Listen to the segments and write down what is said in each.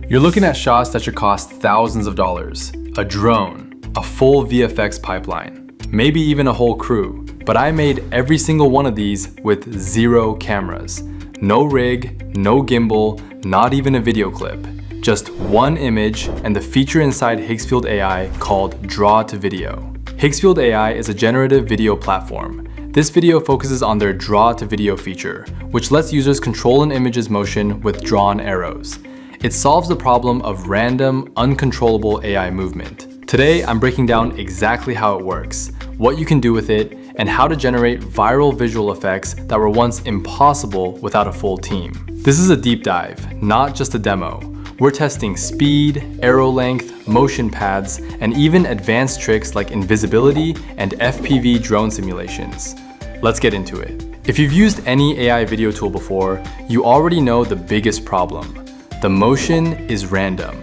You're looking at shots that should cost thousands of dollars. A drone, a full VFX pipeline, maybe even a whole crew. But I made every single one of these with 0 cameras. No rig, no gimbal, not even a video clip. Just one image and the feature inside Higgsfield AI called Draw to Video. Higgsfield AI is a generative video platform. This video focuses on their Draw to Video feature, which lets users control an image's motion with drawn arrows. It solves the problem of random, uncontrollable AI movement. Today, I'm breaking down exactly how it works, what you can do with it, and how to generate viral visual effects that were once impossible without a full team. This is a deep dive, not just a demo. We're testing speed, arrow length, motion paths, and even advanced tricks like invisibility and FPV drone simulations. Let's get into it. If you've used any AI video tool before, you already know the biggest problem. The motion is random.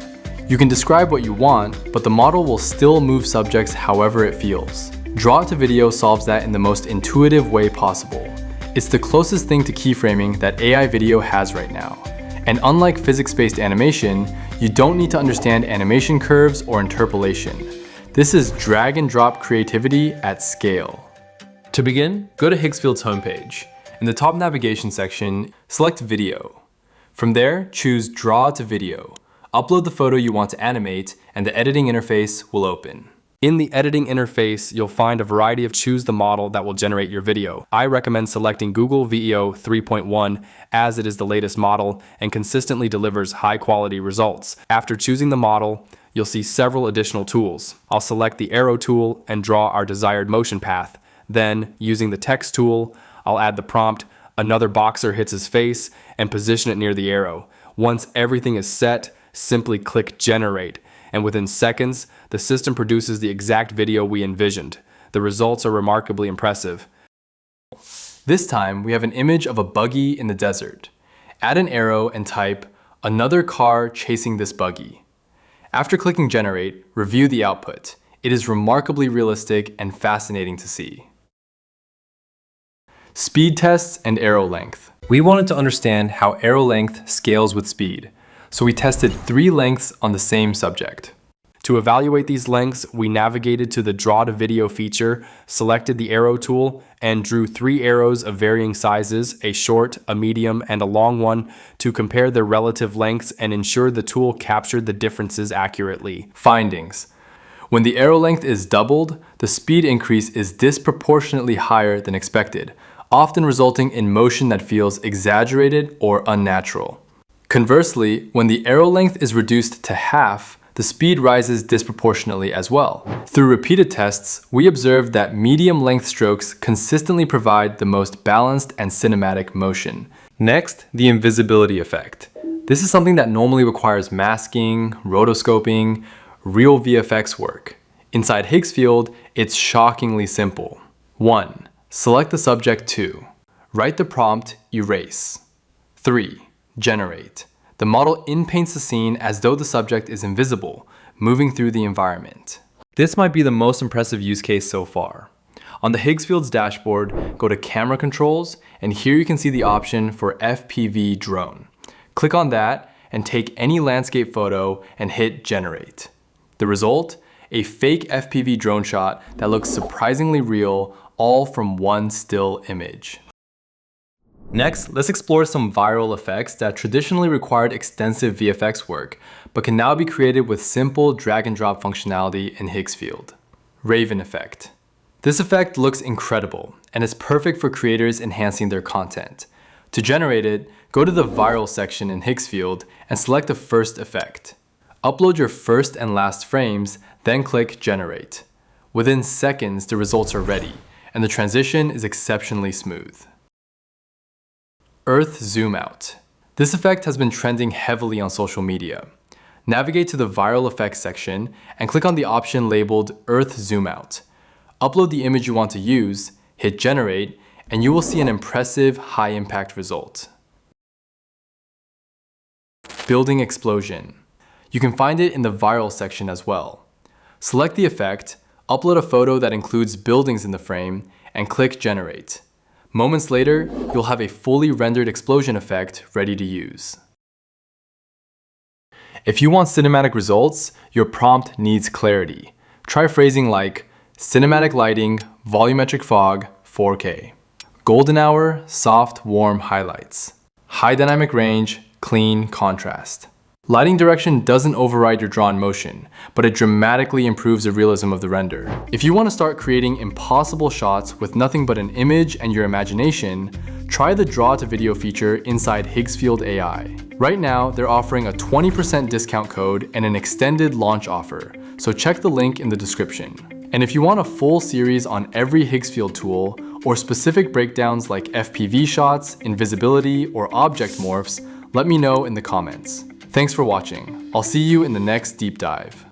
You can describe what you want, but the model will still move subjects however it feels. Draw to Video solves that in the most intuitive way possible. It's the closest thing to keyframing that AI video has right now. And unlike physics-based animation, you don't need to understand animation curves or interpolation. This is drag and drop creativity at scale. To begin, go to Higgsfield's homepage. In the top navigation section, select Video. From there, choose Draw to Video. Upload the photo you want to animate, and the editing interface will open. In the editing interface, you'll find a variety of choose the model that will generate your video. I recommend selecting Google Veo 3.1 as it is the latest model and consistently delivers high quality results. After choosing the model, you'll see several additional tools. I'll select the arrow tool and draw our desired motion path. Then, using the text tool, I'll add the prompt, "Another boxer hits his face," and position it near the arrow. Once everything is set, simply click Generate, and within seconds, the system produces the exact video we envisioned. The results are remarkably impressive. This time, we have an image of a buggy in the desert. Add an arrow and type, "Another car chasing this buggy." After clicking Generate, review the output. It is remarkably realistic and fascinating to see. Speed tests and arrow length. We wanted to understand how arrow length scales with speed, so we tested 3 lengths on the same subject. To evaluate these lengths, we navigated to the Draw to Video feature, selected the arrow tool, and drew 3 arrows of varying sizes, a short, a medium, and a long one, to compare their relative lengths and ensure the tool captured the differences accurately. Findings. When the arrow length is doubled, the speed increase is disproportionately higher than expected, often resulting in motion that feels exaggerated or unnatural. Conversely, when the arrow length is reduced to half, the speed rises disproportionately as well. Through repeated tests, we observed that medium length strokes consistently provide the most balanced and cinematic motion. Next, the invisibility effect. This is something that normally requires masking, rotoscoping, real VFX work. Inside Higgsfield, it's shockingly simple. 1. Select the subject. 2. Write the prompt, erase. 3. Generate. The model inpaints the scene as though the subject is invisible, moving through the environment. This might be the most impressive use case so far. On the Higgsfield's dashboard, go to Camera Controls, and here you can see the option for FPV Drone. Click on that and take any landscape photo and hit Generate. The result? A fake FPV drone shot that looks surprisingly real, all from one still image. Next, let's explore some viral effects that traditionally required extensive VFX work, but can now be created with simple drag and drop functionality in Higgsfield. Raven effect. This effect looks incredible and is perfect for creators enhancing their content. To generate it, go to the viral section in Higgsfield and select the first effect. Upload your first and last frames, then click Generate. Within seconds, the results are ready, and the transition is exceptionally smooth. Earth Zoom Out. This effect has been trending heavily on social media. Navigate to the Viral Effects section and click on the option labeled Earth Zoom Out. Upload the image you want to use, hit Generate, and you will see an impressive high-impact result. Building Explosion. You can find it in the Viral section as well. Select the effect, upload a photo that includes buildings in the frame, and click Generate. Moments later, you'll have a fully rendered explosion effect ready to use. If you want cinematic results, your prompt needs clarity. Try phrasing like cinematic lighting, volumetric fog, 4K. Golden hour, soft, warm highlights. High dynamic range, clean contrast. Lighting direction doesn't override your drawn motion, but it dramatically improves the realism of the render. If you want to start creating impossible shots with nothing but an image and your imagination, try the Draw to Video feature inside Higgsfield AI. Right now, they're offering a 20% discount code and an extended launch offer, so check the link in the description. And if you want a full series on every Higgsfield tool, or specific breakdowns like FPV shots, invisibility, or object morphs, let me know in the comments. Thanks for watching. I'll see you in the next deep dive.